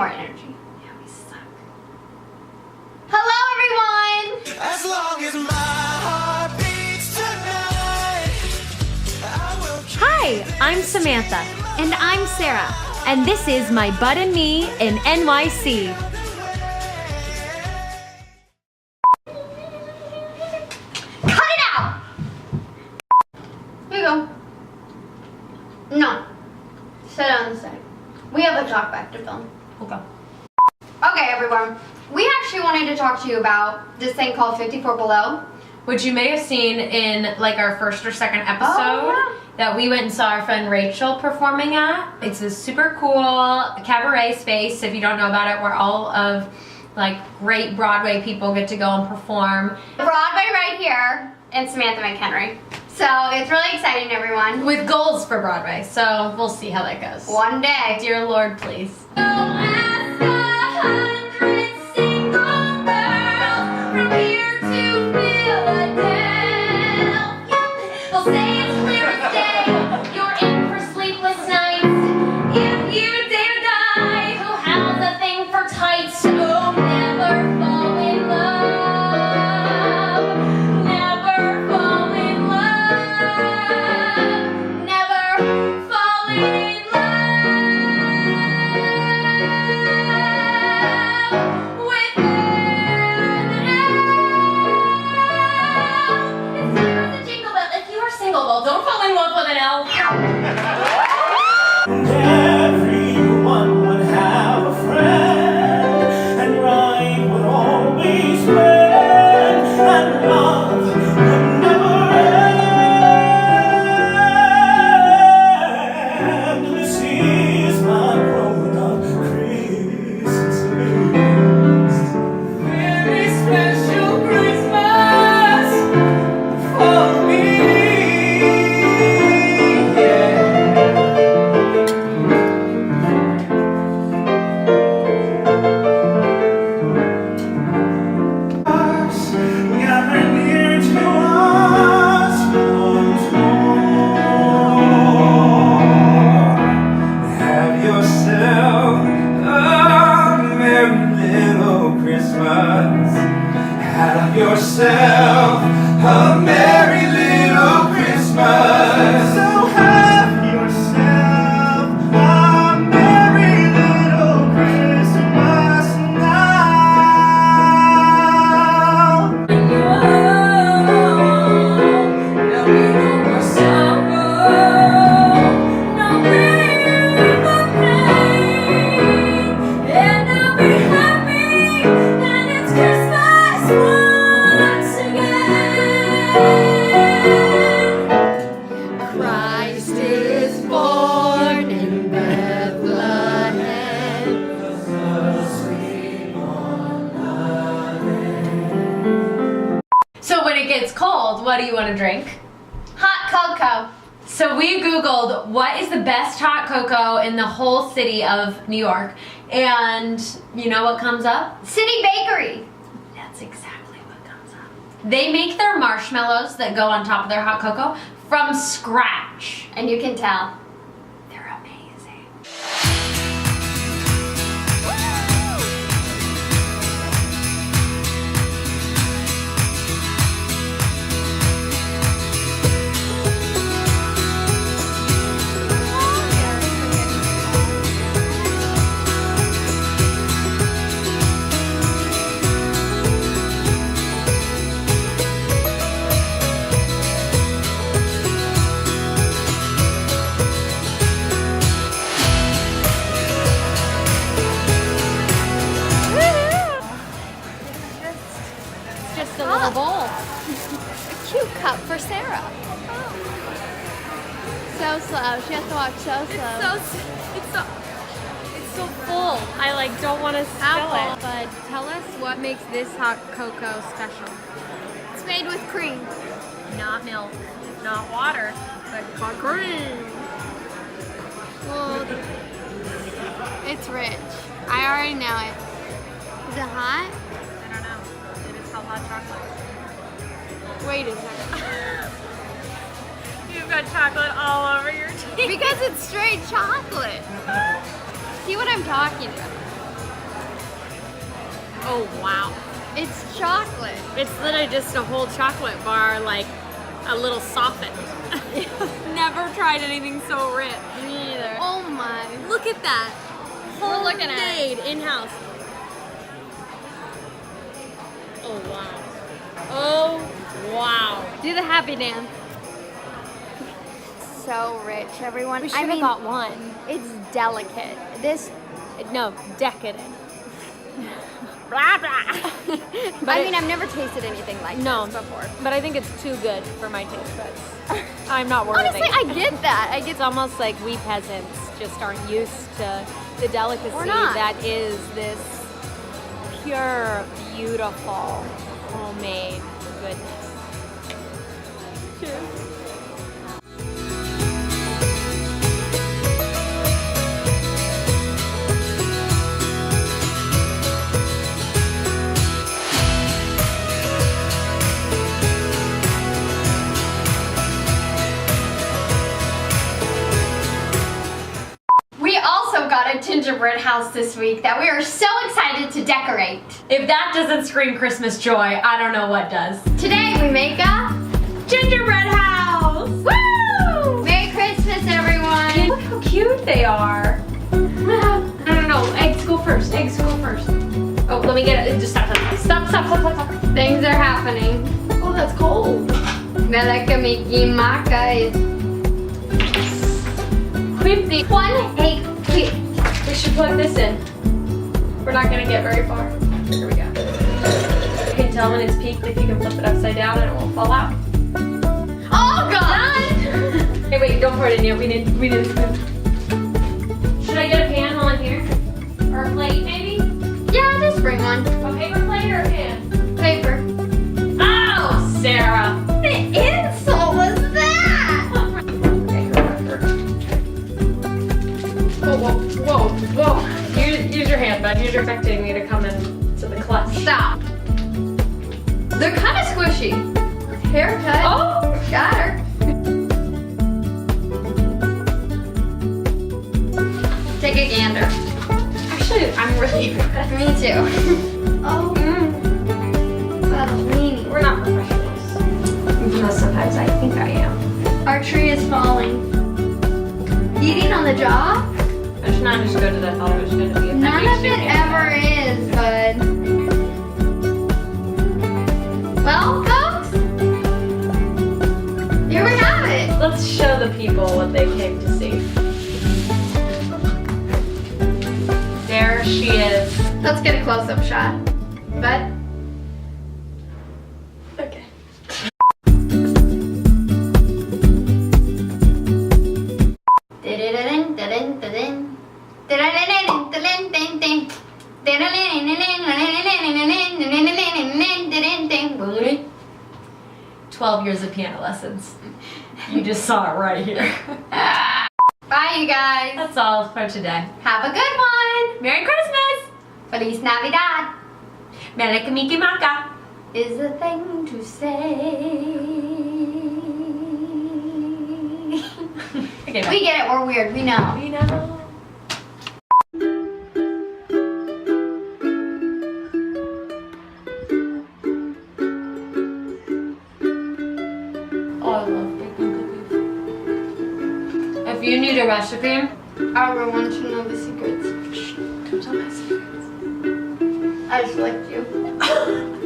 more energy. Yeah, we suck. Hello, everyone! As long as my heart beats tonight, I will keep. Hi, I'm Samantha. And I'm Sarah. And this is My Bud and Me in NYC. Cut it out! Here you go. No. Sit down this side. We have a talk back to film. Okay. Okay, everyone. We actually wanted to talk to you about this thing called 54 Below. Which you may have seen in like our first or second episode Oh, yeah. that we went and saw our friend Rachel performing at. It's a super cool cabaret space. If you don't know about it, where all of like great Broadway people get to go and perform. Broadway right here and Samantha McHenry. So it's really exciting, everyone. With goals for Broadway, so we'll see how that goes. One day. Dear Lord, please. Don't fall in love with an elf. Everyone would have a friend, and right would always win, and love would never end. This is my grown-up Christmas. Very special Christmas for me. Yourself a merry little Christmas. So have yourself a merry little Christmas now. No more sorrow, no pain but pain, and I'll be happy that it's Christmas. Christ is born in Bethlehem. So when it gets cold, what do you want to drink? Hot cocoa. So we Googled what is the best hot cocoa in the whole city of New York, and you know what comes up? City Bakery. That's exactly what comes up. They make their marshmallows that go on top of their hot cocoa from scratch. And you can tell. They're amazing. Just a little bowl. A cute cup for Sarah. So slow. She has to walk so slow. It's so full. I like don't want to spill it. But tell us what makes this hot cocoa special. It's made with cream. Not milk, not water, but cream. Well, it's rich. I already know it. Is it hot? I don't know. It is called hot chocolate. Wait a second. You've got chocolate all over your teeth. Because it's straight chocolate. See what I'm talking about? Oh wow. It's chocolate. It's literally just a whole chocolate bar, like a little softened. Never tried anything so rich. Me either. Oh my. Look at that. We're looking at it. Homemade in-house. Oh wow. Oh wow. Do the happy dance. So rich, everyone. We should have got one. It's delicate. This, No, decadent. Blah, blah. But I mean, I've never tasted anything like No, this before. but I think it's too good for my taste buds. I'm not worthy. Honestly, I get that. I get It's almost like we peasants just aren't used to the delicacy We're not. that is this pure, beautiful, homemade goodness. Cheers. We also got a gingerbread house this week that we are so excited to decorate. If that doesn't scream Christmas joy, I don't know what does. Today we make a Gingerbread house! woo! Merry Christmas, everyone! Look how cute they are. No, eggs go first. Eggs go first. Oh, let me get it. Just stop. Things are happening. Oh, that's cold. Maka is Quickly. 1 8 feet. We should plug this in. We're not gonna get very far. Here we go. You can tell when it's peaked if you can flip it upside down and it won't fall out. Oh God! Hey, wait, don't pour it in yet. We need a spoon. Should I get a pan while I'm here? Or a plate, maybe? Yeah, just bring one. A paper plate or a pan? Paper. Oh, Sarah. The insult was that? Whoa. Use your hand, bud. You're expecting me to come into the clutch. Stop. They're kind of squishy. Haircut. Oh! Got her. Take a gander. Actually, I'm really impressed. Me too. Oh. That's mean. We're not professionals. Even though sometimes I think I am. Our tree is falling. Eating on the job? I should not just go to that. I thought it was going to be a None of it ever is, bud. Well, folks, here we have it. Let's show the people what they came to see. There she is. Let's get a close-up shot. Bud. Okay. Ding. 12 years of piano lessons. You just saw it right here. Bye, you guys. That's all for today. Have a good one. Merry Christmas! Feliz Navidad Maka. is a thing to say. Okay, bye. We get it. We're weird. We know. We know. Oh, I love baking cookies. If you need a recipe, I would want to know the secrets. don't tell my secrets. I just liked you.